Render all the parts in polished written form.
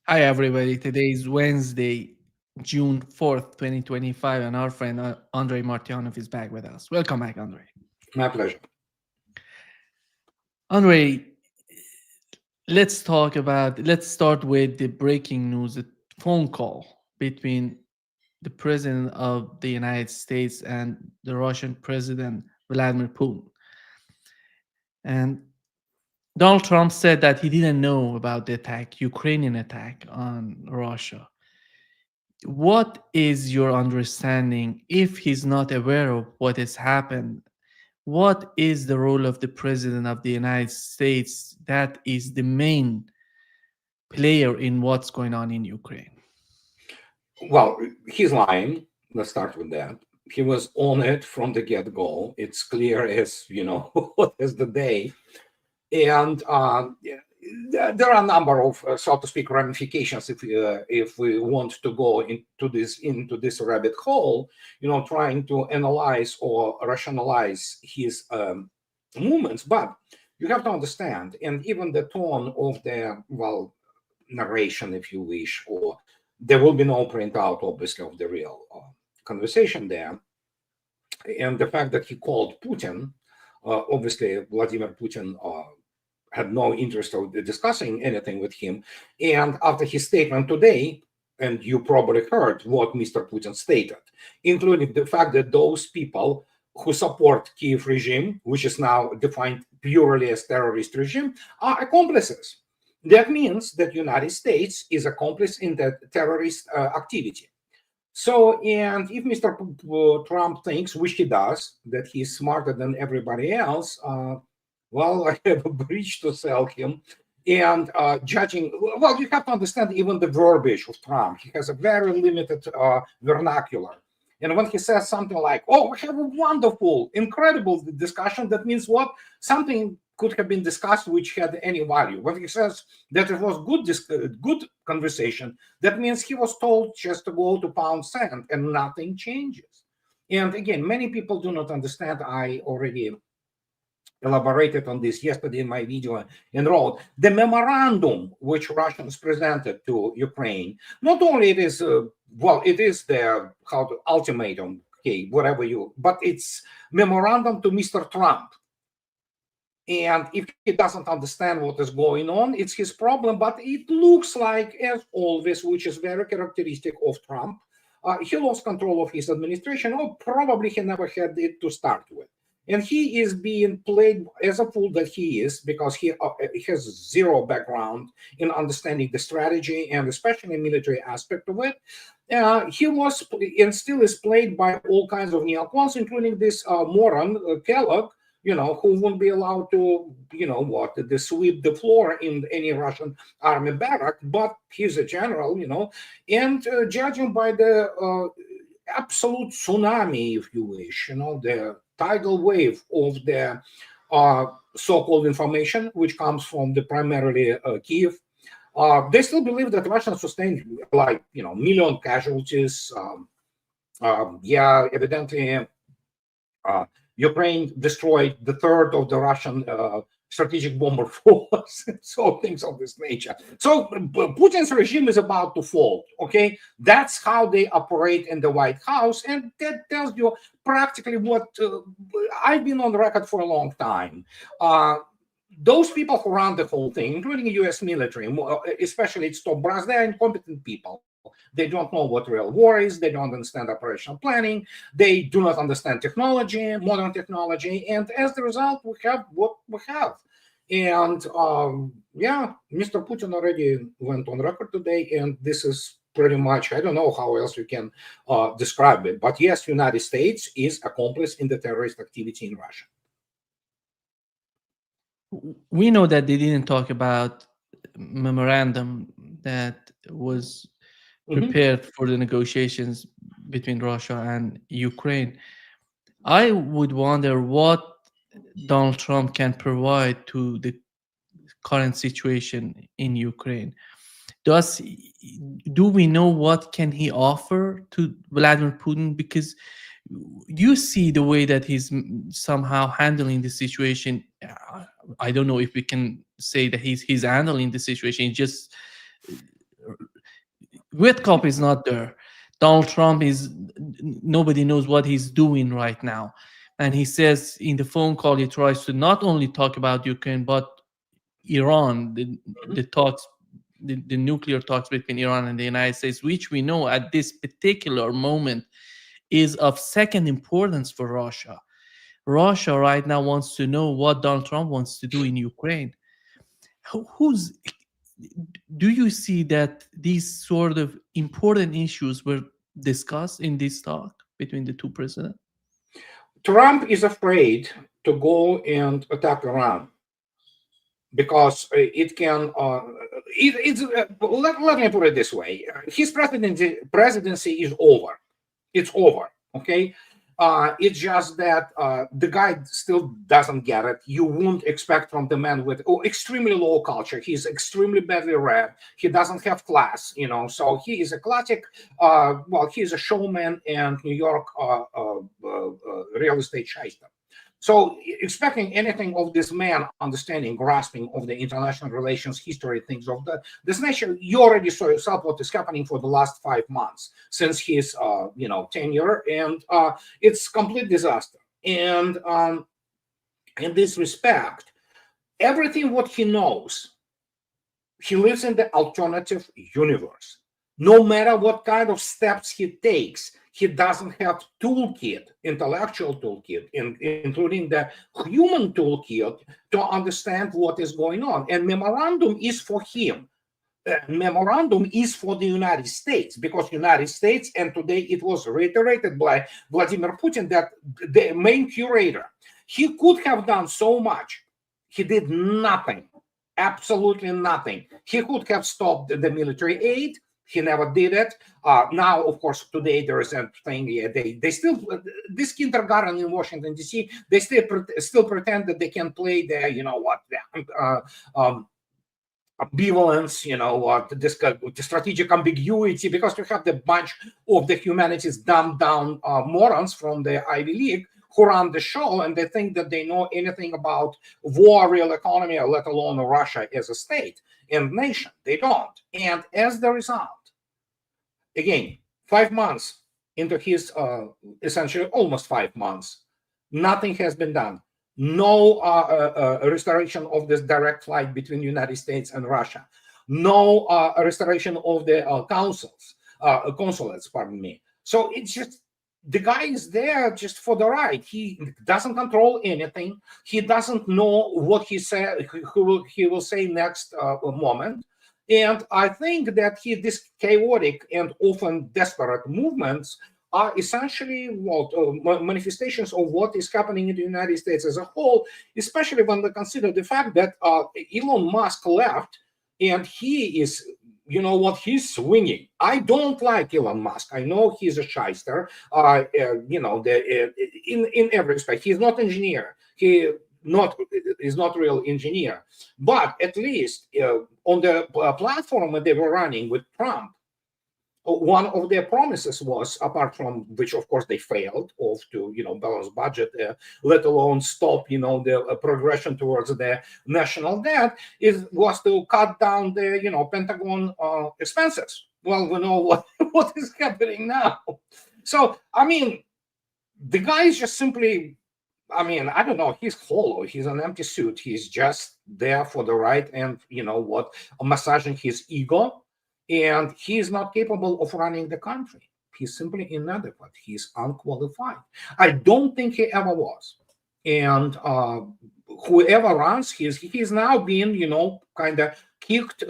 Hi, everybody. Today is Wednesday, June 4th, 2025, and our friend Andrei Martyanov is back with us. Welcome back, Andrei. My pleasure. Andrei, let's start with the breaking news, a phone call between the President of the United States and the Russian President, Vladimir Putin. And Donald Trump said that he didn't know about the attack, Ukrainian attack on Russia. What is your understanding if he's not aware of what has happened? What is the role of the President of the United States that is the main player in what's going on in Ukraine? Well, he's lying. Let's start with that. He was on it from the get-go. It's clear as what is the day, and yeah, there are a number of, so to speak, ramifications if we want to go into this rabbit hole. Trying to analyze or rationalize his movements, but you have to understand, and even the tone of the narration, if you wish, or there will be no printout, obviously, of the real conversation there. And the fact that he called Putin, obviously, Vladimir Putin had no interest of discussing anything with him. And after his statement today, and you probably heard what Mr. Putin stated, including the fact that those people who support Kiev regime, which is now defined purely as terrorist regime, are accomplices. That means that United States is accomplice in the terrorist activity. So, and if Mr. Trump thinks, which he does, that he's smarter than everybody else, well, I have a bridge to sell him. And judging, well, you have to understand even the verbiage of Trump. He has a very limited vernacular. And when he says something like, oh, we have a wonderful, incredible discussion, that means what? Something could have been discussed which had any value. When he says that it was good conversation, that means he was told just to go to pound sand and nothing changes. And again, many people do not understand. I already elaborated on this yesterday in my video and wrote the memorandum which Russians presented to Ukraine. Not only it is it is the ultimatum, okay, whatever you, but it's memorandum to Mr. Trump. And if he doesn't understand what is going on, it's his problem. But it looks like, as always, which is very characteristic of Trump, he lost control of his administration, or probably he never had it to start with. And he is being played as a fool that he is, because he has zero background in understanding the strategy and especially military aspect of it. He was and still is played by all kinds of neocons, including this moron, Kellogg, who won't be allowed to, to sweep the floor in any Russian army barrack, but he's a general, and judging by the absolute tsunami, if you wish, the tidal wave of the so-called information, which comes from the primarily Kiev. They still believe that Russians sustained million casualties. Evidently, Ukraine destroyed the third of the Russian strategic bomber force, so things of this nature. So Putin's regime is about to fall, okay? That's how they operate in the White House, and that tells you practically what I've been on record for a long time. Those people who run the whole thing, including the US military, especially its top brass, they're incompetent people. They don't know what real war is. They don't understand operational planning. They do not understand technology, modern technology. And as the result, we have what we have. And Mr. Putin already went on record today, and this is pretty much, I don't know how else you can describe it. But yes, United States is accomplice in the terrorist activity in Russia. We know that they didn't talk about memorandum that was prepared for the negotiations between Russia and Ukraine. I would wonder what Donald Trump can provide to the current situation in Ukraine. Do we know what can he offer to Vladimir Putin? Because you see the way that he's somehow handling the situation. I don't know if we can say that he's handling the situation. He's just Witkoff is not there. Donald Trump is, nobody knows what he's doing right now. And he says in the phone call, he tries to not only talk about Ukraine, but Iran, the talks, the nuclear talks between Iran and the United States, which we know at this particular moment is of second importance for Russia. Russia right now wants to know what Donald Trump wants to do in Ukraine. Who's do you see that these sort of important issues were discussed in this talk between the two presidents? Trump is afraid to go and attack Iran because it can. Let me put it this way: his presidency is over. It's over. Okay. It's just that the guy still doesn't get it. You won't expect from the man with extremely low culture. He's extremely badly read. He doesn't have class, So he is a classic. He's a showman and New York real estate shyster. So expecting anything of this man, understanding, grasping of the international relations history, things of this nature, you already saw yourself what is happening for the last 5 months since his, tenure, and it's complete disaster. And in this respect, everything what he knows, he lives in the alternative universe. No matter what kind of steps he takes, he doesn't have intellectual toolkit, including the human toolkit to understand what is going on. And memorandum is for him. Memorandum is for the United States, because United States, and today it was reiterated by Vladimir Putin, that the main curator, he could have done so much. He did nothing, absolutely nothing. He could have stopped the military aid. He never did it. Now, of course, today there is a thing. Yeah, they still, this kindergarten in Washington D.C. They still pretend that they can play the ambivalence, the strategic ambiguity, because you have the bunch of the humanities dumbed down morons from the Ivy League who run the show, and they think that they know anything about war, real economy, or let alone Russia as a state and nation. They don't. And as the result, again, 5 months into his essentially almost 5 months, nothing has been done. No restoration of this direct flight between the United States and Russia. No restoration of the consulates, pardon me. So it's just, the guy is there just for the ride. He doesn't control anything. He doesn't know what he will say next moment. And I think that these chaotic and often desperate movements are essentially manifestations of what is happening in the United States as a whole, especially when we consider the fact that Elon Musk left, and he is, he's swinging. I don't like Elon Musk. I know he's a shyster, in every respect. He's not engineer. He's not a real engineer. But at least on the platform that they were running with Trump, one of their promises was, apart from which, of course, they failed to balance budget, let alone stop the progression towards the national debt, was to cut down the Pentagon expenses. Well, we know what is happening now. So I mean, the guy is just simply, I don't know, he's hollow. He's an empty suit. He's just there for the right and massaging his ego. And he is not capable of running the country. He's simply inadequate. He's unqualified. I don't think he ever was. And whoever runs, he's now being, kind of kicked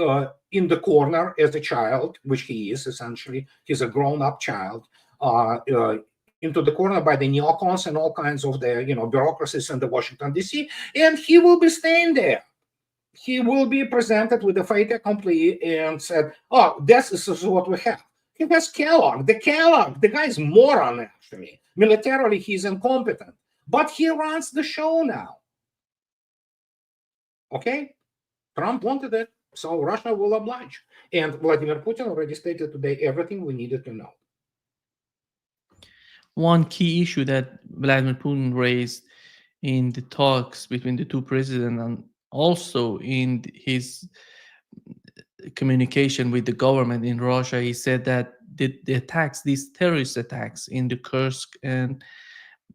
in the corner as a child, which he is essentially. He's a grown-up child, into the corner by the neocons and all kinds of the, bureaucracies in the Washington, D.C., and he will be staying there. He will be presented with a fait accompli and said, "Oh, this is what we have." He has Kellogg. The guy is moron, actually. Militarily, he's incompetent. But he runs the show now. Okay? Trump wanted it, so Russia will oblige. And Vladimir Putin already stated today everything we needed to know. One key issue that Vladimir Putin raised in the talks between the two presidents, and also in his communication with the government in Russia. He said that the attacks, these terrorist attacks in the Kursk and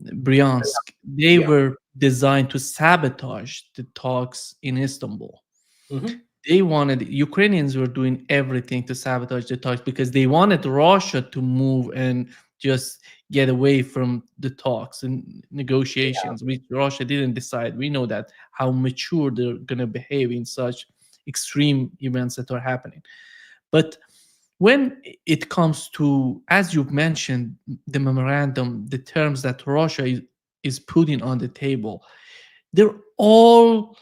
Bryansk, they Yeah. were designed to sabotage the talks in Istanbul. Mhm. They wanted, Ukrainians were doing everything to sabotage the talks because they wanted Russia to move and just get away from the talks and negotiations, which Russia didn't decide. We know that how mature they're going to behave in such extreme events that are happening. But when it comes to, as you've mentioned, the memorandum, the terms that Russia is putting on the table, they're all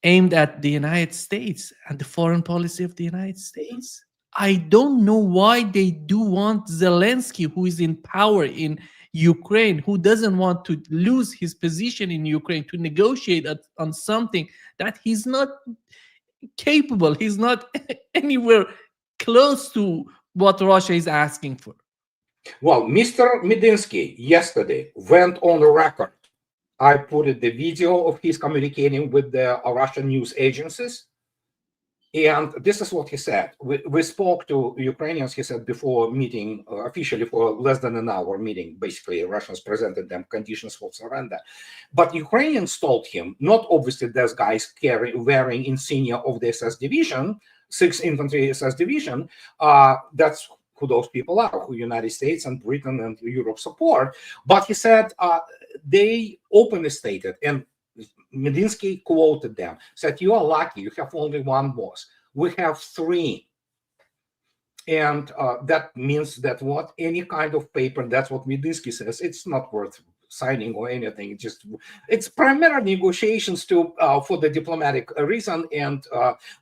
aimed at the United States and the foreign policy of the United Mhm. States. I don't know why they do want Zelensky, who is in power in Ukraine, who doesn't want to lose his position in Ukraine, to negotiate on something that he's not capable, he's not anywhere close to what Russia is asking for. Well, Mr. Medinsky yesterday went on the record. I put the video of his communicating with the Russian news agencies. And this is what he said. We spoke to Ukrainians, he said, before meeting, officially for less than an hour meeting. Basically, Russians presented them conditions for surrender. But Ukrainians told him, not obviously those guys wearing insignia of the SS division, 6th Infantry SS division, that's who those people are, who United States and Britain and Europe support. But he said they openly stated, and Medinsky quoted them, said, "You are lucky, you have only one boss. We have three." And that means that what any kind of paper, that's what Medinsky says, it's not worth signing or anything. It's primarily negotiations to for the diplomatic reason. And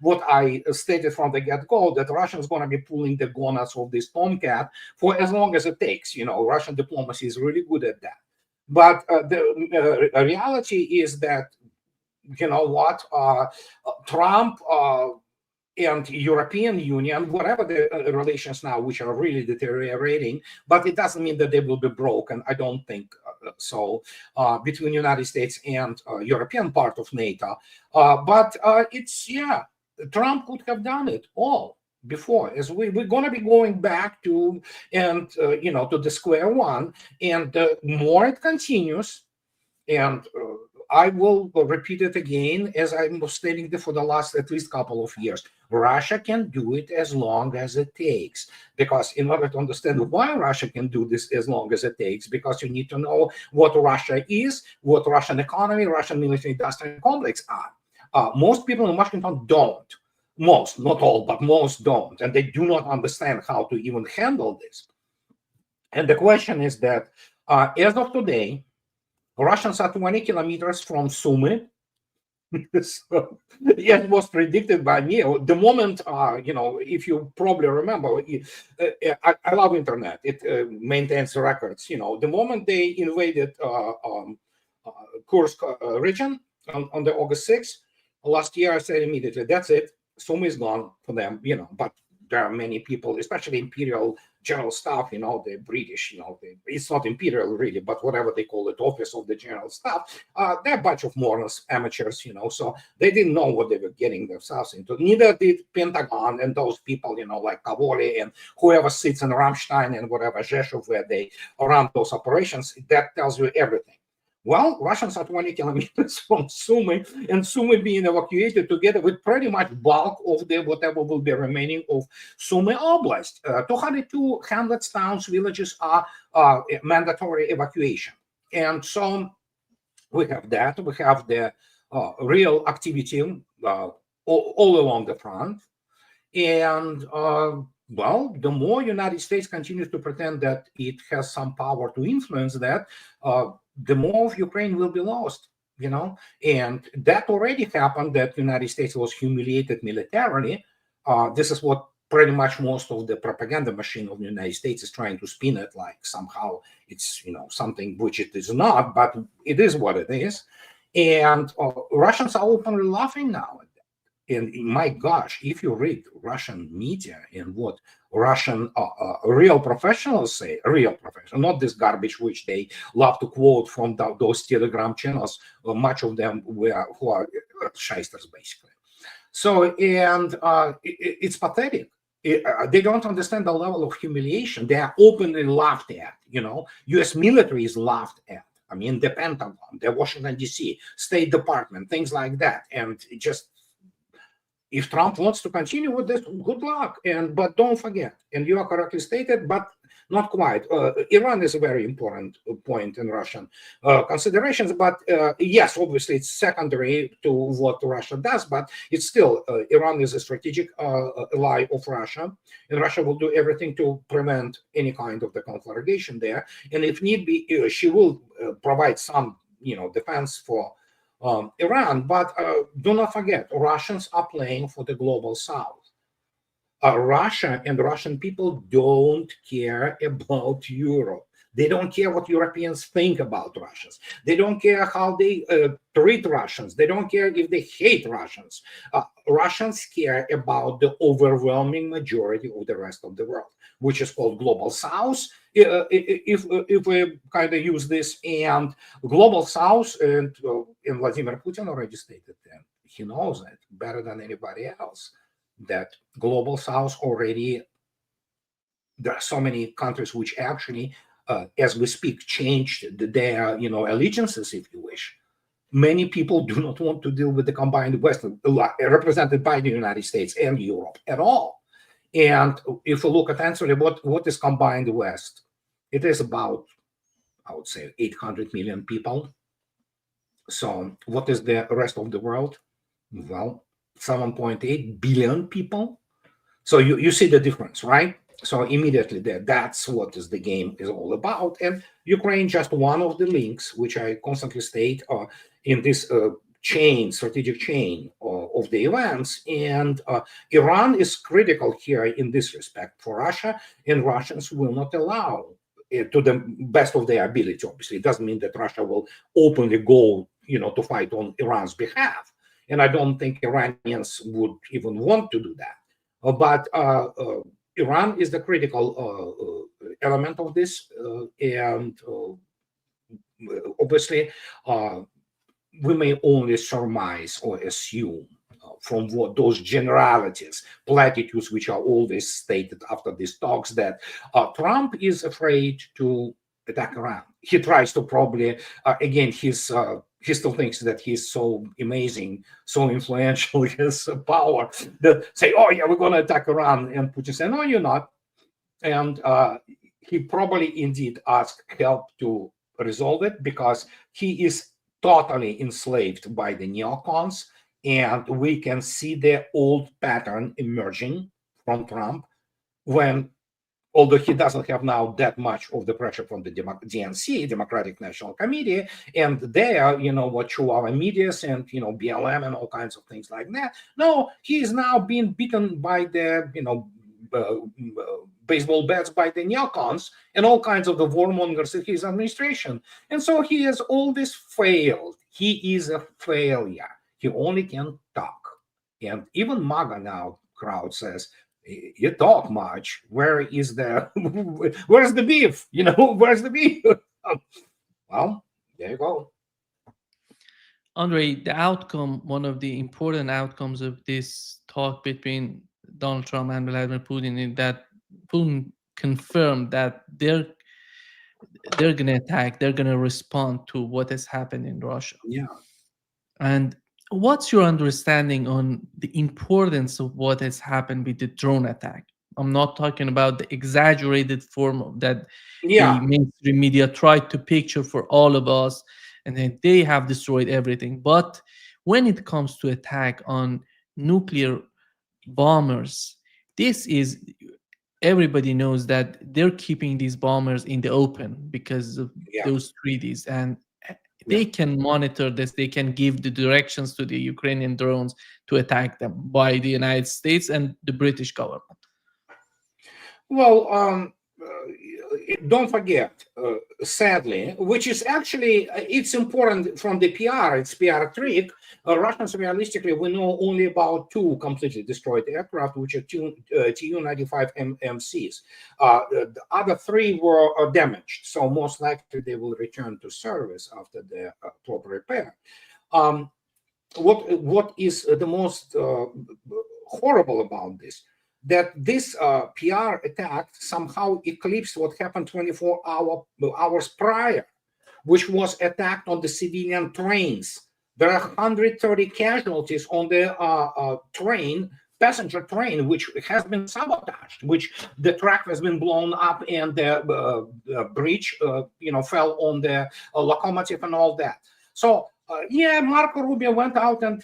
what I stated from the get-go, that Russia is going to be pulling the gonads of this tomcat for as long as it takes. You know, Russian diplomacy is really good at that. But the reality is that, you know what, Trump and European Union, whatever the relations now, which are really deteriorating, but it doesn't mean that they will be broken. I don't think so, between United States and European part of NATO. But it's, yeah, Trump could have done it all before, as we're going to be going back to, and you know, to the square one. And the more it continues, and I will repeat it again, as I was stating for the last at least couple of years. Russia can do it as long as it takes. Because in order to understand why Russia can do this as long as it takes, because you need to know what Russia is, what Russian economy, Russian military industrial complex are. Most people in Washington don't. Most, not all, but most don't. And they do not understand how to even handle this. And the question is that as of today, Russians are 20 kilometers from Sumy. So, yeah, it was predicted by me. The moment, you know, if you probably remember, I love internet. It maintains records. You know, the moment they invaded Kursk region on the August 6th last year, I said immediately, that's it. Sumy is gone for them. You know, but there are many people, especially imperial general staff, you know, the British, you know, it's not imperial really, but whatever they call it, office of the general staff, they're a bunch of morons, amateurs, you know, so they didn't know what they were getting themselves into. Neither did Pentagon and those people, you know, like Kavoli and whoever sits in Ramstein and whatever, Zheshov, where they run those operations. That tells you everything. Well, Russians are 20 kilometers from Sumy, and Sumy being evacuated together with pretty much bulk of the whatever will be remaining of Sumy Oblast. 200 towns, villages are mandatory evacuation. And so we have that. We have the real activity all along the front. And well, the more United States continues to pretend that it has some power to influence that, the more of Ukraine will be lost, you know. And that already happened, that United States was humiliated militarily. This is what pretty much most of the propaganda machine of the United States is trying to spin it like somehow it's, you know, something which it is not, but it is what it is. And Russians are openly laughing now. And my gosh, if you read Russian media and what Russian real professionals say, real professionals, not this garbage which they love to quote from those Telegram channels, much of them who are shysters, basically. So, and it's pathetic. They don't understand the level of humiliation. They are openly laughed at. U.S. military is laughed at. I mean, the Pentagon, the Washington D.C. State Department, things like that. And just, if Trump wants to continue with this, good luck. But don't forget, and you are correctly stated, but not quite. Iran is a very important point in Russian considerations. But yes, obviously it's secondary to what Russia does. But it's still, Iran is a strategic ally of Russia, and Russia will do everything to prevent any kind of the conflagration there. And if need be, she will provide some, defense for Iran. But do not forget, Russians are playing for the global south. Russia and Russian people don't care about Europe. They don't care what Europeans think about Russians. They don't care how they treat Russians. They don't care if they hate Russians. Russians care about the overwhelming majority of the rest of the world, which is called global south. If we kind of use this, and global south, and Vladimir Putin already stated that he knows it better than anybody else, that global south already, there are so many countries which actually, as we speak, changed their allegiances, if you wish. Many people do not want to deal with the combined West, represented by the United States and Europe at all. And if we look at answering what is combined West, it is about, I would say, 800 million people. So what is the rest of the world? Well, 7.8 billion people. So you see the difference, right? So immediately that's what is the game is all about. And Ukraine, just one of the links, which I constantly state, in this strategic chain of the events. And Iran is critical here in this respect for Russia, and Russians will not allow it, to the best of their ability. Obviously, it doesn't mean that Russia will openly go, to fight on Iran's behalf. And I don't think Iranians would even want to do that. But Iran is the critical element of this, and obviously, we may only surmise or assume from what those generalities, platitudes, which are always stated after these talks, that Trump is afraid to attack Iran. He tries to probably, again, he still thinks that he's so amazing, so influential, his power, that say, oh yeah, we're going to attack Iran. And Putin say, no, you're not. And he probably indeed asked help to resolve it, because he is totally enslaved by the neocons. And we can see the old pattern emerging from Trump, when, although he doesn't have now that much of the pressure from the DNC, Democratic National Committee, and there, what Chihuahua medias and, BLM and all kinds of things like that. No, he is now being beaten by the, baseball bats by the neocons and all kinds of the warmongers in his administration. And so he has always failed. He is a failure. He only can talk. And even MAGA now crowd says, you talk much. Where is the where's the beef? Where's the beef? Well, there you go. Andrei, the outcome, one of the important outcomes of this talk between Donald Trump and Vladimir Putin, is that Putin confirmed that they're going to attack, they're going to respond to what has happened in Russia. Yeah. And what's your understanding on the importance of what has happened with the drone attack? I'm not talking about the exaggerated form of that the mainstream media tried to picture for all of us, and then they have destroyed everything. But when it comes to attack on nuclear bombers, this is, everybody knows that they're keeping these bombers in the open because of those treaties, and they can monitor this. They can give the directions to the Ukrainian drones to attack them by the United States and the British government. Well, don't forget, sadly, which is actually, it's important from the PR, it's PR trick. Russians, realistically, we know only about 2 completely destroyed aircraft, which are Tu-95 MCs. The other 3 were damaged, so most likely they will return to service after the proper repair. what is the most horrible about this, that this PR attack somehow eclipsed what happened 24 hours prior, which was attacked on the civilian trains. There are 130 casualties on the passenger train, which has been sabotaged, which the track has been blown up and the bridge, fell on the locomotive and all that. So, yeah, Marco Rubio went out and,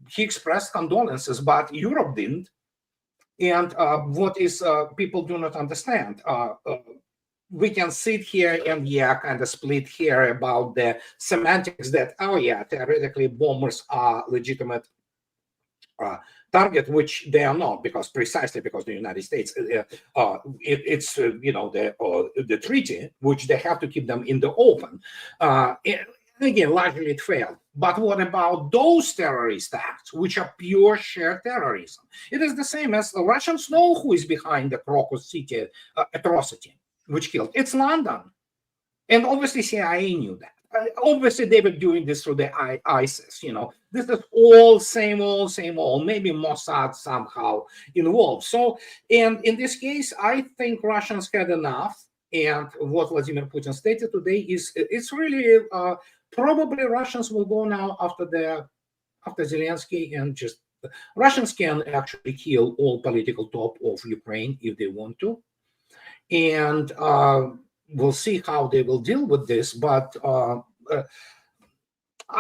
he expressed condolences, but Europe didn't. And what is people do not understand, we can sit here and kind of split here about the semantics that, oh yeah, theoretically bombers are legitimate target, which they are not, precisely because the United States, it's the treaty, which they have to keep them in the open. Again, largely it failed. But what about those terrorist acts, which are pure sheer terrorism? It is the same as the Russians know who is behind the Crocus City atrocity, which killed. It's London. And obviously CIA knew that. Obviously they were doing this through the ISIS, This is all same old, maybe Mossad somehow involved. So, and in this case, I think Russians had enough. And what Vladimir Putin stated today is, it's really probably Russians will go now after Zelensky, and just Russians can actually kill all political top of Ukraine if they want to. And we'll see how they will deal with this, but I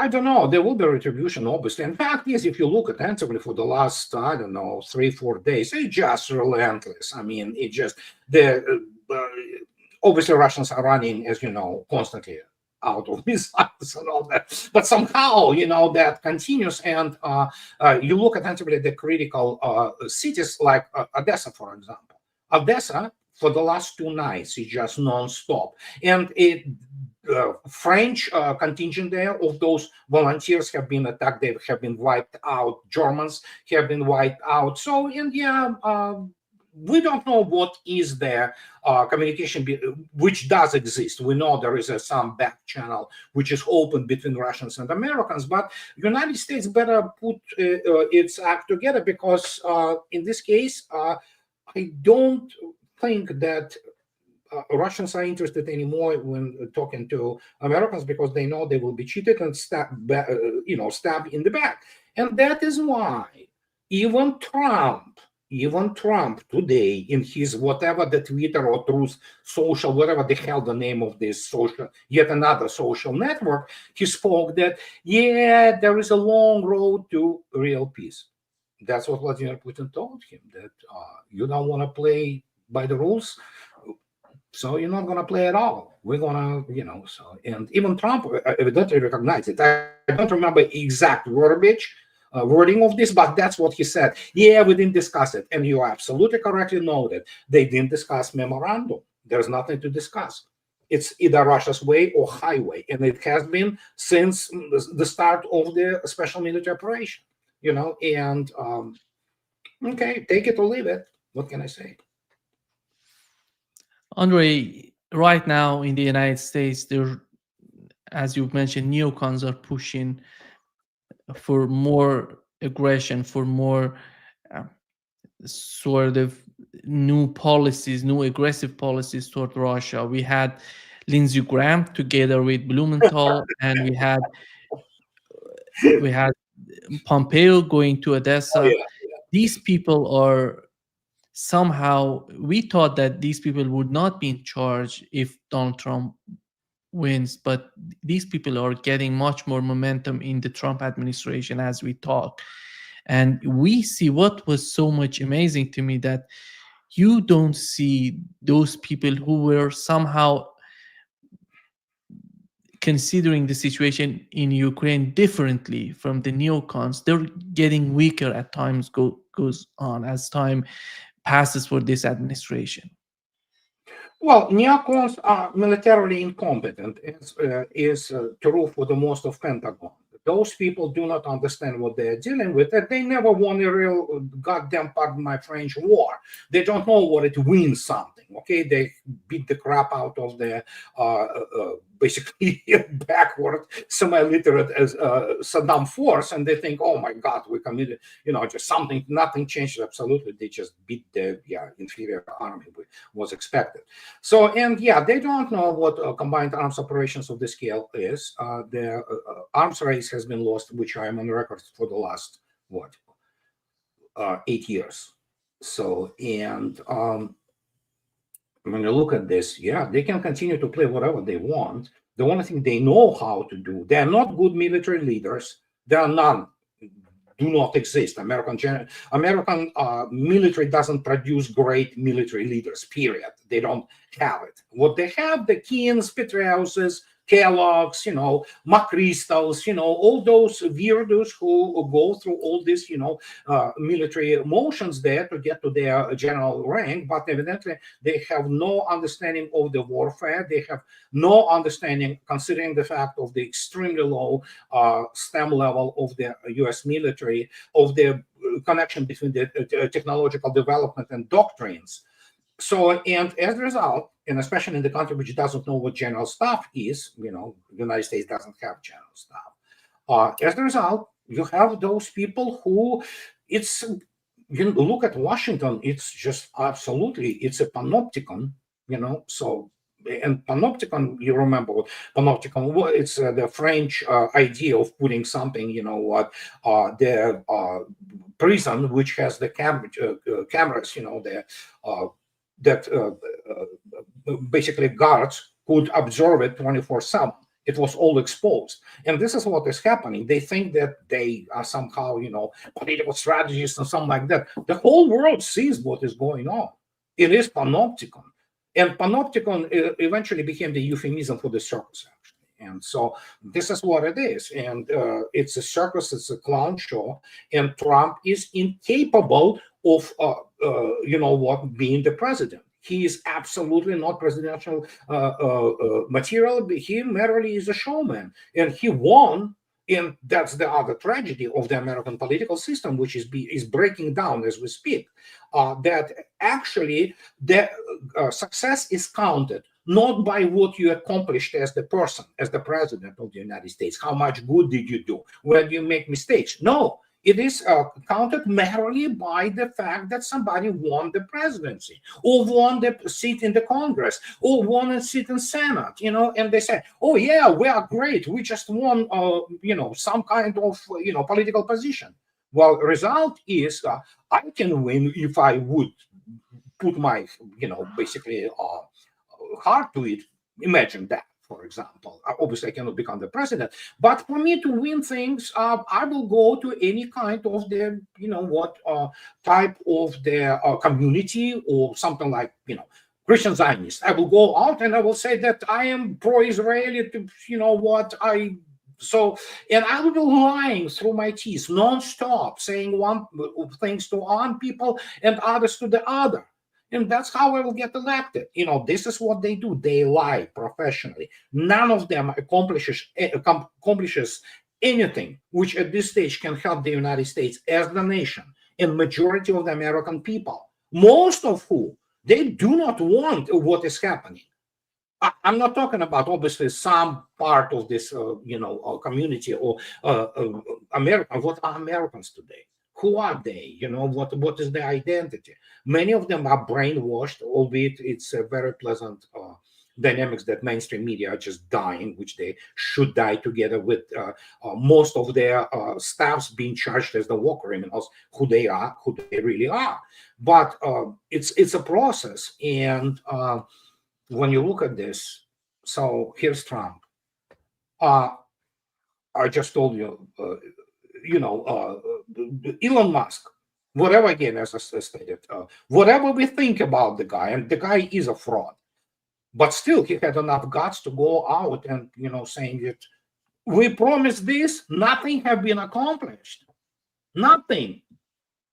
don't know. There will be retribution, obviously. In fact, yes, if you look attentively for the last, 3-4 days, it's just relentless. I mean, it just, obviously Russians are running, as you know, constantly out of missiles and all that. But somehow, that continues. And you look attentively at the critical cities like Odessa, for example. Odessa, for the last 2 nights, is just non-stop. And French contingent there of those volunteers have been attacked. They have been wiped out. Germans have been wiped out. So, and we don't know what is the communication, which does exist. We know there is some back channel which is open between Russians and Americans, but United States better put its act together, because in this case, I don't think that Russians are interested anymore when talking to Americans, because they know they will be cheated and stabbed in the back. And that is why even Trump today, in his whatever the Twitter or Truth Social, whatever the hell the name of this social, yet another social network, he spoke that, there is a long road to real peace. That's what Vladimir Putin told him, that you don't want to play by the rules, so you're not going to play at all. We're going to, and even Trump evidently recognized it. I don't remember exact wording of this, but that's what he said. We didn't discuss it. And you absolutely correctly noted, they didn't discuss memorandum. There's nothing to discuss. It's either Russia's way or highway. And it has been since the start of the special military operation, and okay, take it or leave it. What can I say? Andrei, right now in the United States, there, as you mentioned, neocons are pushing for more aggression, for more sort of new policies, new aggressive policies toward Russia. We had Lindsey Graham together with Blumenthal, and we had Pompeo going to Odessa. These people are somehow, we thought that these people would not be in charge if Donald Trump wins, but these people are getting much more momentum in the Trump administration as we talk. And we see what was so much amazing to me, that you don't see those people who were somehow considering the situation in Ukraine differently from the neocons. They're getting weaker as time goes on, as time passes for this administration. Well, neocons are militarily incompetent, is true for the most of Pentagon. Those people do not understand what they're dealing with, and they never won a real, goddamn, pardon my French, war. They don't know what it means something, okay? They beat the crap out of the basically backward, semi-literate as Saddam force, and they think, oh my God, we committed, just something, nothing changed absolutely. They just beat the inferior army was expected. So, and they don't know what combined arms operations of this scale is. The arms race has been lost, which I am on record for the last, 8 years. So, and when you look at this, they can continue to play whatever they want. The only thing they know how to do, they're not good military leaders. There are none, do not exist. American military doesn't produce great military leaders, period. They don't have it. What they have, the Keans, Petreuses, Kellogg's, McChrystals, all those weirdos who go through all this, military motions there to get to their general rank, but evidently they have no understanding of the warfare. They have no understanding, considering the fact of the extremely low STEM level of the U.S. military, of the connection between the technological development and doctrines. So, and as a result, and especially in the country which doesn't know what general staff is, the United States doesn't have general staff. As a result, you have those people who, look at Washington, it's just absolutely, it's a panopticon, so, and panopticon, you remember what panopticon, it's the French idea of putting something, the prison, which has the cameras, that basically guards could observe it 24/7. It was all exposed. And this is what is happening. They think that they are somehow, political strategists and something like that. The whole world sees what is going on. It is panopticon. And panopticon eventually became the euphemism for the circus, actually. And so this is what it is. And it's a circus, it's a clown show. And Trump is incapable of being the president. He is absolutely not presidential material. He merely is a showman, and he won. And that's the other tragedy of the American political system, which is breaking down as we speak. That actually the success is counted not by what you accomplished as the person, as the president of the United States. How much good did you do? Where do you make mistakes? No. It is counted merely by the fact that somebody won the presidency, or won the seat in the Congress, or won a seat in Senate, and they say, oh yeah, we are great. We just won, some kind of, political position. Well, result is I can win if I would put my, basically heart to it. Imagine that. For example, obviously I cannot become the president, but for me to win things, I will go to any kind of the, type of the community or something like, Christian Zionist. I will go out and I will say that I am pro-Israeli, and I will be lying through my teeth non-stop, saying one things to one people and others to the other. And that's how I will get elected. This is what they do. They lie professionally. None of them accomplishes anything which at this stage can help the United States as the nation and majority of the American people, most of whom they do not want what is happening. I'm not talking about obviously some part of this, community or American. What are Americans today? Who are they? What is their identity? Many of them are brainwashed, albeit it's a very pleasant dynamics that mainstream media are just dying, which they should die together with most of their staffs being charged as the war criminals, who they really are. But it's a process. And when you look at this, so here's Trump. I just told you, Elon Musk, whatever, again, as I stated, whatever we think about the guy, and the guy is a fraud, but still he had enough guts to go out and, saying that we promised this, nothing have been accomplished. Nothing.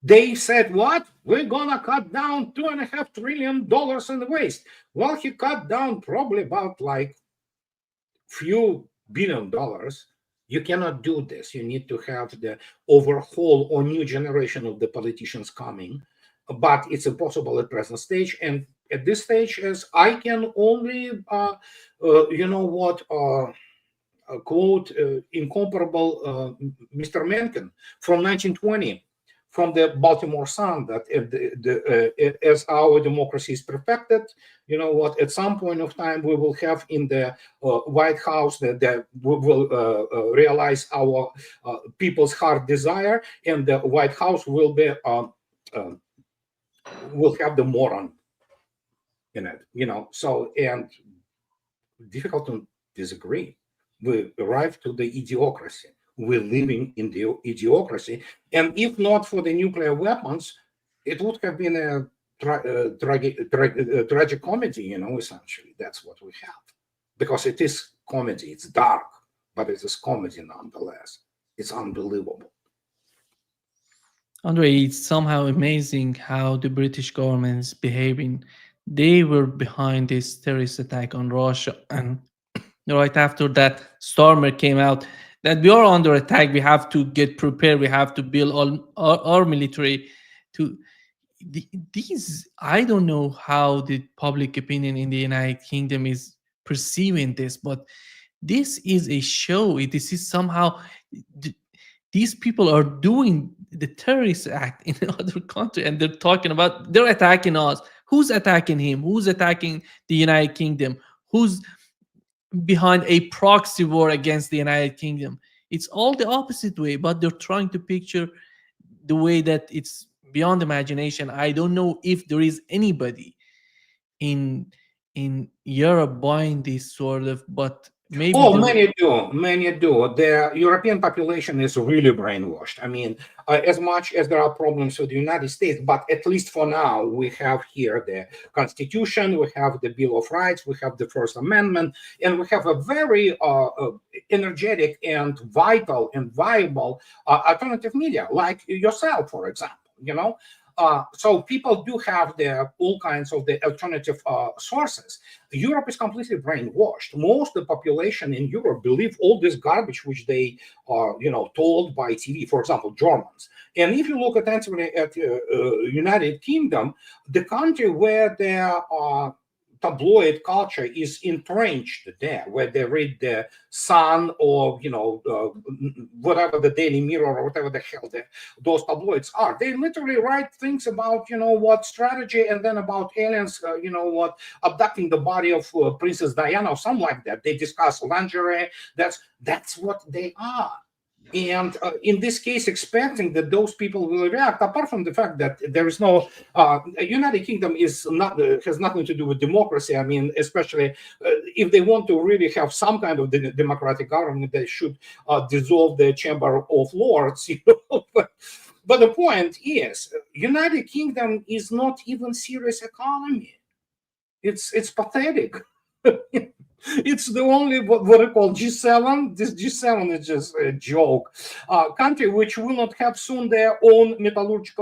They said, what? We're gonna cut down $2.5 trillion in the waste. Well, he cut down probably about like few $billion. You cannot do this. You need to have the overhaul or new generation of the politicians coming, but it's impossible at present stage. And at this stage is I can only, quote incomparable Mr. Mencken from 1920 from the Baltimore Sun, that if as our democracy is perfected, you know what, at some point of time we will have in the White House that we will realize our people's heart desire, and the White House will be will have the moron in it, you know. So, and difficult to disagree. We arrived to the idiocracy. We're living in the idiocracy. And if not for the nuclear weapons, it would have been a tragic comedy, you know, essentially. That's what we have. Because it is comedy. It's dark, but it is comedy nonetheless. It's unbelievable. Andrei, it's somehow amazing how the British government is behaving. They were behind this terrorist attack on Russia, and right after that, Stormer came out that we are under attack. We have to get prepared. We have to build all our military to these. I don't know how the public opinion in the United Kingdom is perceiving this, but this is a show. This is somehow these people are doing the terrorist act in another country, and they're talking about they're attacking us. Who's attacking him? Who's attacking the United Kingdom? Who's behind a proxy war against the United Kingdom? It's all the opposite way, but they're trying to picture the way that it's beyond imagination. I don't know if there is anybody in Europe buying this sort of, but maybe Oh, there. many do. Many do. The European population is really brainwashed. I mean, as much as there are problems with the United States, but at least for now, we have here the Constitution, we have the Bill of Rights, we have the First Amendment, and we have a very energetic and vital and viable alternative media, like yourself, for example. You know, so people do have all kinds of the alternative sources. Europe is completely brainwashed. Most of the population in Europe believe all this garbage which they are, told by TV. For example, Germans. And if you look attentively at United Kingdom, the country where there are tabloid culture is entrenched there, where they read the Sun or whatever, the Daily Mirror or whatever the hell those tabloids are. They literally write things about what strategy, and then about aliens, abducting the body of Princess Diana or something like that. They discuss lingerie. That's what they are. And in this case, expecting that those people will react, apart from the fact that there is no United Kingdom is not has nothing to do with democracy. I mean, especially if they want to really have some kind of democratic government, they should dissolve the Chamber of Lords. But the point is, United Kingdom is not even serious economy. It's pathetic. It's the only what I call G7. This G7 is just a joke. Country which will not have soon their own metallurgy,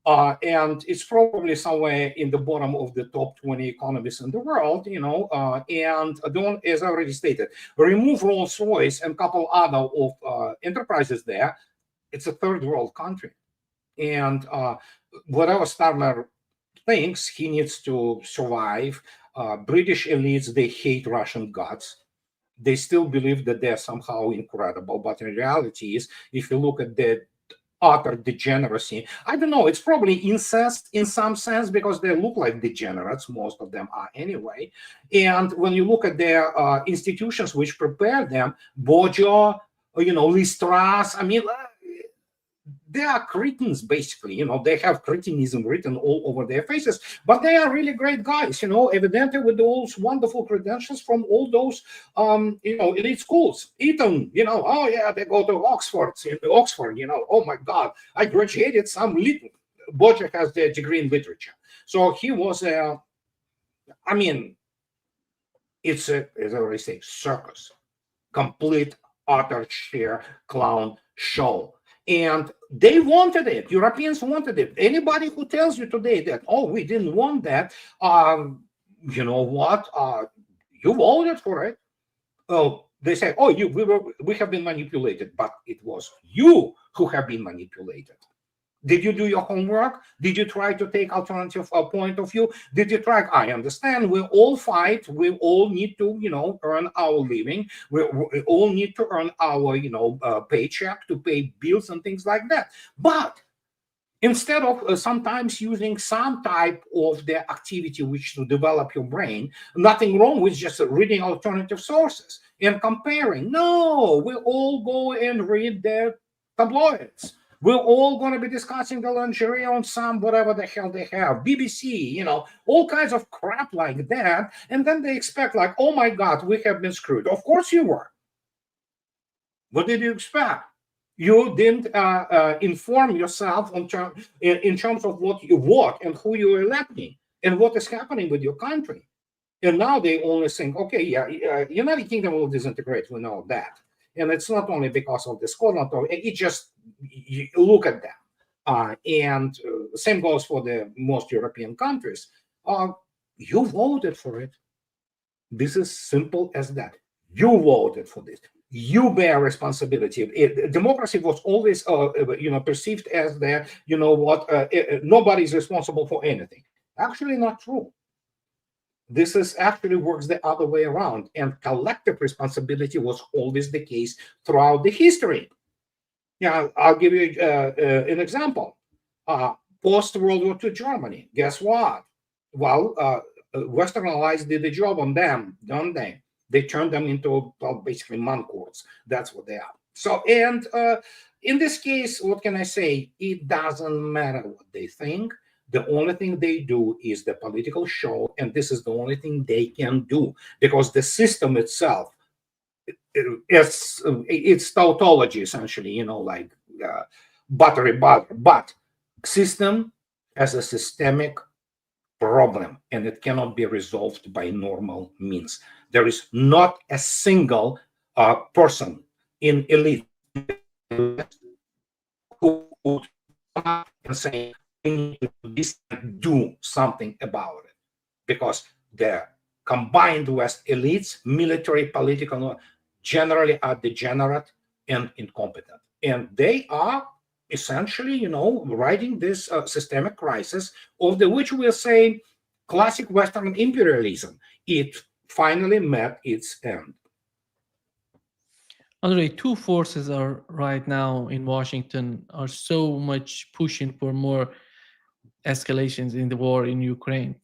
and it's probably somewhere in the bottom of the top 20 economies in the world. And don't, as I already stated, remove Rolls-Royce and a couple other of enterprises there. It's a third world country, and whatever Starmer thinks, he needs to survive. British elites, they hate Russian gods. They still believe that they're somehow incredible. But in reality is, if you look at the utter degeneracy, I don't know, it's probably incest in some sense, because they look like degenerates. Most of them are anyway. And when you look at their institutions which prepare them, Bojo, Liz Truss, I mean, they are cretins, basically. They have cretinism written all over their faces, but they are really great guys, evidently with those wonderful credentials from all those, elite schools. Eton, oh yeah, they go to Oxford, oh my God, I graduated some little. Boja has the degree in literature. So he was it's as I already say, circus, complete, utter, sheer clown show. And they wanted it. Europeans wanted it. Anybody who tells you today that, oh, we didn't want that, you know what? You voted for it. Oh, they say, oh, we have been manipulated, but it was you who have been manipulated. Did you do your homework? Did you try to take alternative point of view? Did you try? I understand. We all fight. We all need to, earn our living. We all need to earn our, paycheck to pay bills and things like that. But instead of sometimes using some type of the activity which to develop your brain, nothing wrong with just reading alternative sources and comparing. No, we all go and read the tabloids. We're all going to be discussing the lingerie on some whatever the hell they have, BBC, all kinds of crap like that. And then they expect like, oh my God, we have been screwed. Of course you were. What did you expect? You didn't inform yourself in terms of what you vote and who you're electing and what is happening with your country. And now they only think, okay, yeah, United Kingdom will disintegrate. We know that. And it's not only because of the Scotland, it just, you look at that. And same goes for the most European countries. You voted for it. This is simple as that. You voted for this. You bear responsibility. Democracy was always, perceived as that, nobody's responsible for anything. Actually, not true. This is actually works the other way around, and collective responsibility was always the case throughout the history. Yeah, I'll give you an example. Post World War II Germany, guess what? Well, Western allies did the job on them, don't they? They turned them into, well, basically mancourts. That's what they are. So, and in this case, what can I say? It doesn't matter what they think. The only thing they do is the political show, and this is the only thing they can do, because the system itself, it's tautology, essentially, like buttery butter. But system has a systemic problem, and it cannot be resolved by normal means. There is not a single person in elite who would come up and say, we need to do this and do something about it. Because the combined West elites, military, political, generally are degenerate and incompetent. And they are essentially, riding this systemic crisis, of the which we'll say classic Western imperialism. It finally met its end. Andrei, two forces are right now in Washington are so much pushing for more escalations in the war in Ukraine.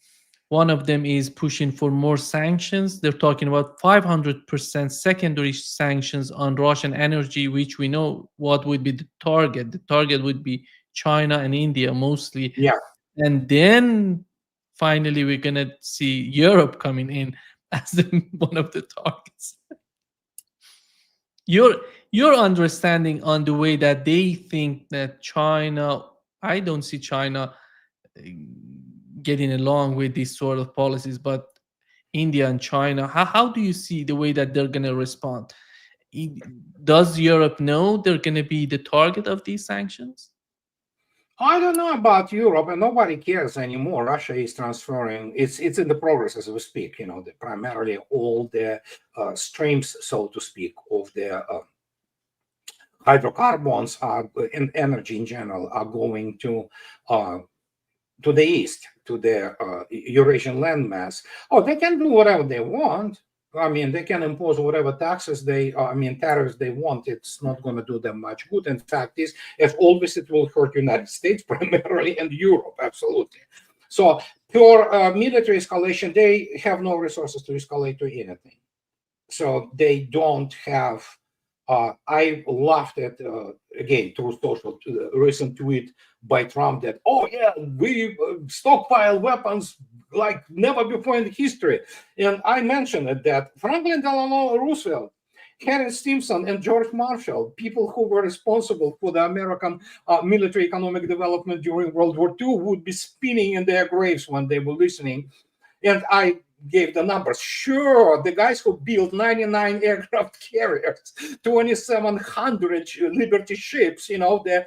One of them is pushing for more sanctions. They're talking about 500% secondary sanctions on Russian energy, which we know what would be the target. The target would be China and India mostly. Yeah. And then finally, we're going to see Europe coming in as one of the targets. Your understanding on the way that they think that China, I don't see China getting along with these sort of policies, but India and China, how do you see the way that they're going to respond? Does Europe know they're going to be the target of these sanctions? I don't know about Europe, and nobody cares anymore. Russia is transferring; it's in the progress as we speak. Primarily all the streams, so to speak, of the hydrocarbons and energy in general are going to the east, to the Eurasian landmass. Oh, they can do whatever they want. I mean, they can impose whatever taxes tariffs they want. It's not going to do them much good. In fact, as always, it will hurt United States primarily and Europe, absolutely. So, pure military escalation, they have no resources to escalate to anything. So they don't have. I laughed at again through social recent tweet by Trump that, oh yeah, we stockpile weapons like never before in history. And I mentioned that Franklin Delano Roosevelt, Henry Stimson, and George Marshall, people who were responsible for the American military economic development during World War II, would be spinning in their graves when they were listening. And I gave the numbers. Sure, the guys who built 99 aircraft carriers, 2,700 Liberty ships, the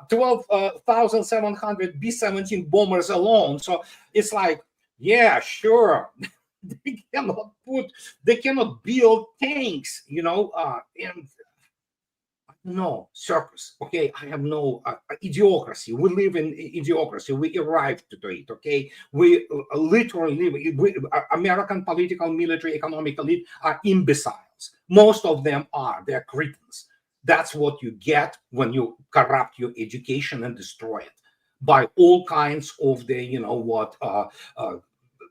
12,700 B-17 bombers alone. So it's like, yeah, sure. They cannot build tanks, and No, circus. Okay, I have no idiocracy. We live in idiocracy. We arrived to it. Okay, we literally live. American political, military, economic elite are imbeciles. Most of them are. They're cretins. That's what you get when you corrupt your education and destroy it by all kinds of the,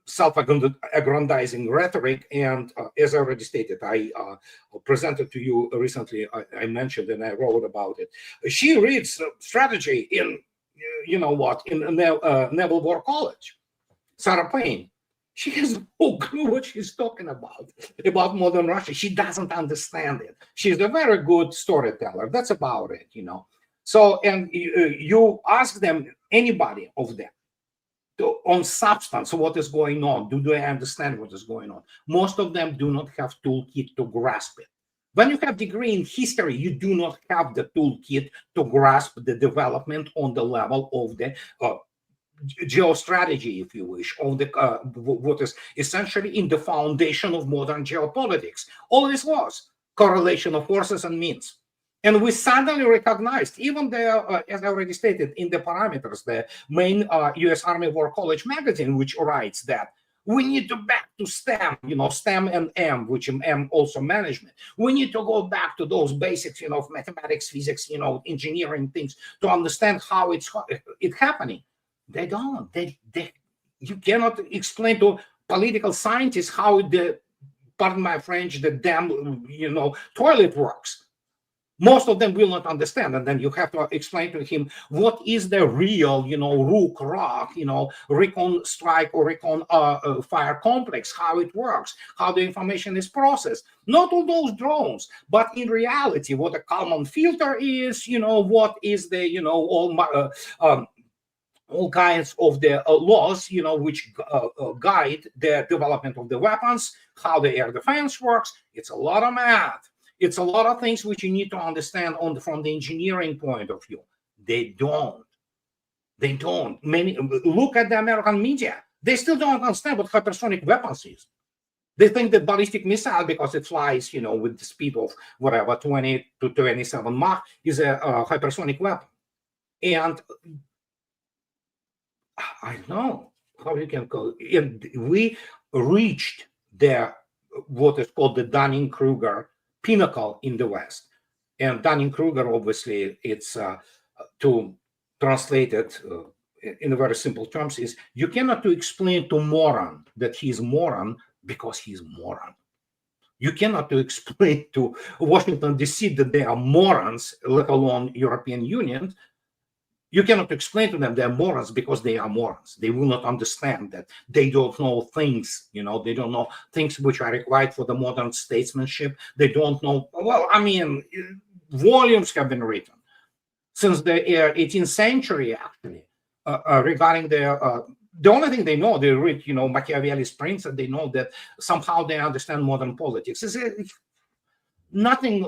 self-aggrandizing rhetoric. And as I already stated, I presented to you recently, I mentioned and I wrote about it. She reads strategy in, in Naval War College. Sarah Payne. She has no clue what she's talking about modern Russia. She doesn't understand it. She's a very good storyteller. That's about it, So, and you ask them, anybody of them, on substance, what is going on? Do they understand what is going on? Most of them do not have toolkit to grasp it. When you have degree in history, you do not have the toolkit to grasp the development on the level of the geostrategy, if you wish, of the what is essentially in the foundation of modern geopolitics. All this was correlation of forces and means. And we suddenly recognized, even the, as I already stated, in the parameters, the main U.S. Army War College magazine, which writes that we need to back to STEM, STEM and M, which M also management. We need to go back to those basics, of mathematics, physics, engineering things to understand how it's happening. They don't. You cannot explain to political scientists how the, pardon my French, the damn, toilet works. Most of them will not understand, and then you have to explain to him what is the real, rook, rock, recon strike or recon fire complex, how it works, how the information is processed. Not all those drones, but in reality, what a Kalman filter is, what is the, all kinds of the laws, which guide the development of the weapons, how the air defense works. It's a lot of math. It's a lot of things which you need to understand from the engineering point of view. They don't. Many look at the American media. They still don't understand what hypersonic weapons is. They think that ballistic missile, because it flies, with the speed of whatever 20 to 27 Mach, is a hypersonic weapon. And I don't know how you can call it. And we reached what is called the Dunning-Kruger pinnacle in the West. And Dunning-Kruger, obviously, it's to translate it in very simple terms, is you cannot explain to moron that he's moron because he's moron. You cannot explain to Washington, D.C. that they are morons, let alone European Union. You cannot explain to them they're morons because they are morons. They will not understand that. They don't know things, they don't know things which are required for the modern statesmanship. They don't know, volumes have been written since the 18th century, actually, regarding the only thing they know, they read, Machiavelli's Prince, and they know that somehow they understand modern politics. It's nothing...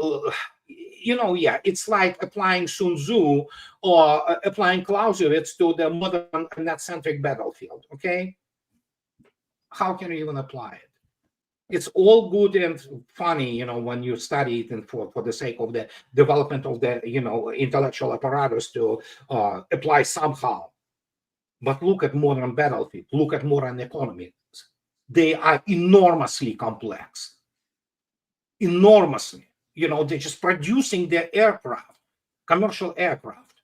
it's like applying Sun Tzu or applying Clausewitz to the modern net-centric battlefield, okay? How can you even apply it? It's all good and funny, when you study it and for the sake of the development of the, intellectual apparatus to apply somehow. But look at modern battlefield, look at modern economies. They are enormously complex, enormously. They're just producing their aircraft, commercial aircraft.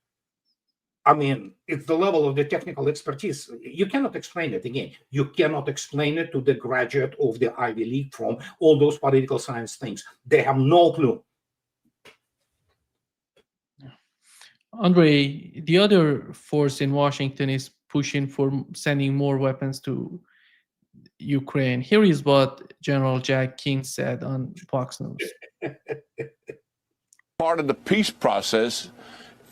It's the level of the technical expertise. You cannot explain it again. You cannot explain it to the graduate of the Ivy League from all those political science things. They have no clue. Andrei, the other force in Washington is pushing for sending more weapons to Ukraine. Here is what General Jack King said on Fox News. Part of the peace process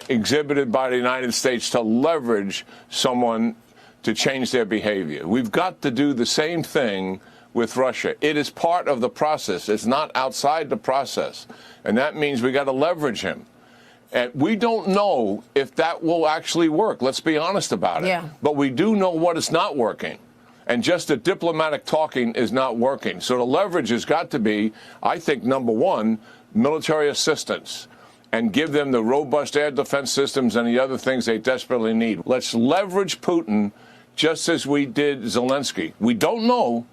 exhibited by the United States to leverage someone to change their behavior. We've got to do the same thing with Russia. It is part of the process. It's not outside the process. And that means we got to leverage him. And we don't know if that will actually work. Let's be honest about it. Yeah. But we do know what is not working. And just the diplomatic talking is not working. So the leverage has got to be, I think, number one, military assistance. and give them the robust air defense systems and the other things they desperately need. Let's leverage Putin just as we did Zelensky. We don't know,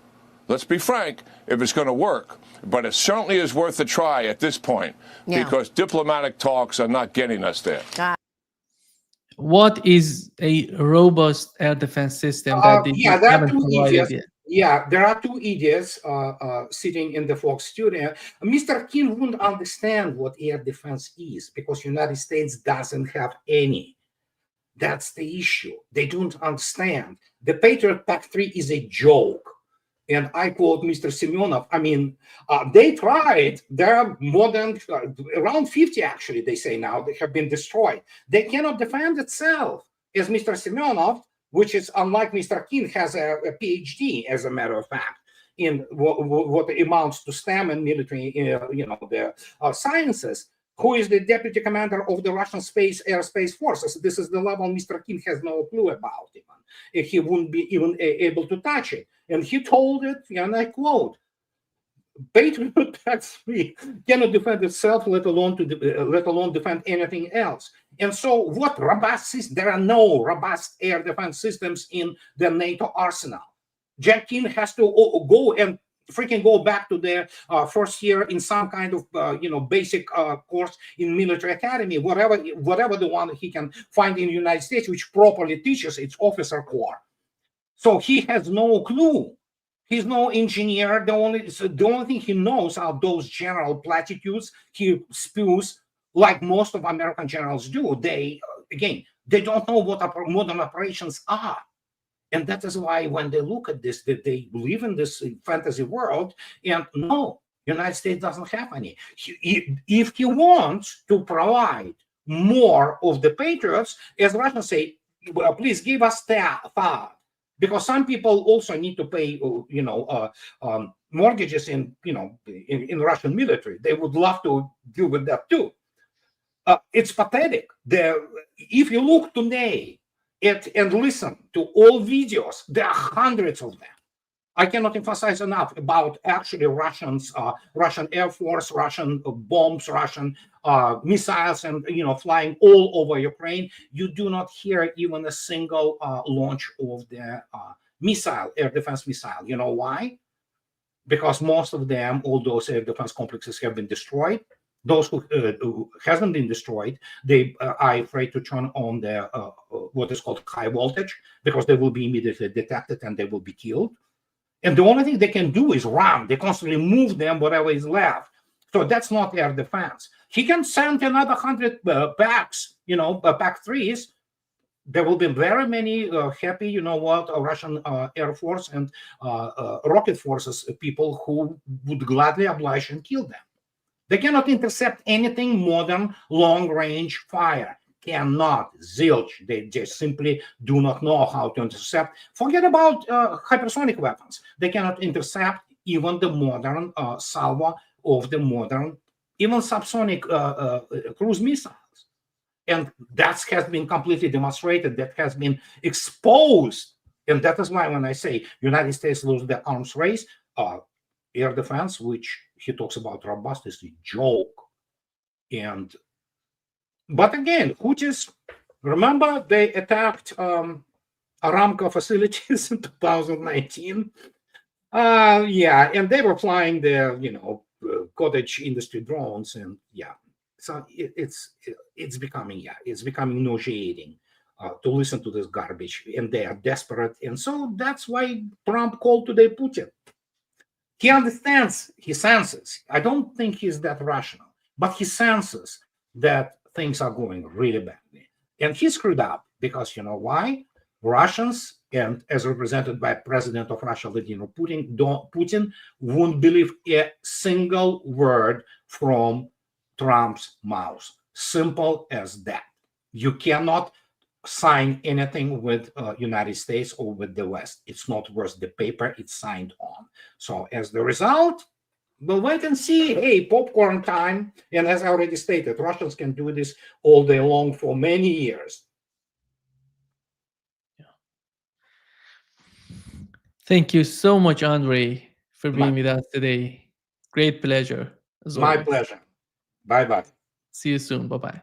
let's be frank, if it's going to work, but it certainly is worth a try at this point because diplomatic talks are not getting us there. What is a robust air defense system that they Yeah, there are haven't two provided idiots. yet? Yeah, there are two idiots sitting in the Fox studio. Mr. King wouldn't understand what air defense is because United States doesn't have any. That's the issue. They don't understand. The Patriot Pact 3 is a joke. And I quote Mr. Semyonov, I mean, they tried. There are more than around 50, actually, they say now, they have been destroyed. They cannot defend itself, as Mr. Semyonov, which is unlike Mr. King, has a PhD, as a matter of fact, in what amounts to STEM and military, the sciences, who is the deputy commander of the Russian airspace forces. This is the level Mr. King has no clue about even. He wouldn't be even able to touch it. And he told it, and I quote, Patriot Pact 3 cannot defend itself, let alone defend anything else. And so what robust systems? There are no robust air defense systems in the NATO arsenal. Jack King has to go and freaking go back to their first year in some kind of basic course in military academy, whatever the one he can find in the United States, which properly teaches its officer corps. So he has no clue. He's no engineer. The only thing he knows are those general platitudes he spews, like most of American generals do. They don't know what modern operations are. And that is why when they look at this, they live in this fantasy world. And no, United States doesn't have any. If he wants to provide more of the Patriots, as Russians say, well, please give us that. Because some people also need to pay, mortgages in Russian military. They would love to deal with that too. It's pathetic. If you look today and listen to all videos, there are hundreds of them. I cannot emphasize enough about actually Russian Air Force, Russian bombs, Russian missiles, and flying all over Ukraine. You do not hear even a single launch of the air defense missile. You know why? Because most of them, all those air defense complexes have been destroyed. Those who hasn't been destroyed, they are afraid to turn on the what is called high voltage because they will be immediately detected and they will be killed. And the only thing they can do is run. They constantly move them, whatever is left. So that's not air defense. He can send another 100 packs, pack 3s. There will be very many happy, Russian Air Force and rocket forces people who would gladly oblige and kill them. They cannot intercept anything more than long-range fire. Cannot, zilch. They just simply do not know how to intercept. Forget about hypersonic weapons. They cannot intercept even the modern salvo of the modern, even subsonic cruise missiles. And that has been completely demonstrated. That has been exposed. And that is why when I say United States lose the arms race, air defense, which he talks about robust, is a joke. But again, Houthis, remember they attacked Aramco facilities in 2019? And they were flying their, cottage industry drones, and so it's becoming nauseating to listen to this garbage, and they are desperate, and so that's why Trump called today Putin. He understands, he senses. I don't think he's that rational, but he senses that things are going really badly. And he screwed up because you know why? Russians, and as represented by President of Russia, Vladimir Putin won't believe a single word from Trump's mouth. Simple as that. You cannot sign anything with United States or with the West. It's not worth the paper it's signed on. So as the result, we'll wait and see. Hey, popcorn time. And as I already stated, Russians can do this all day long for many years. Thank you so much, Andrei, for being with us today. Great pleasure. My pleasure. Bye-bye. See you soon. Bye bye.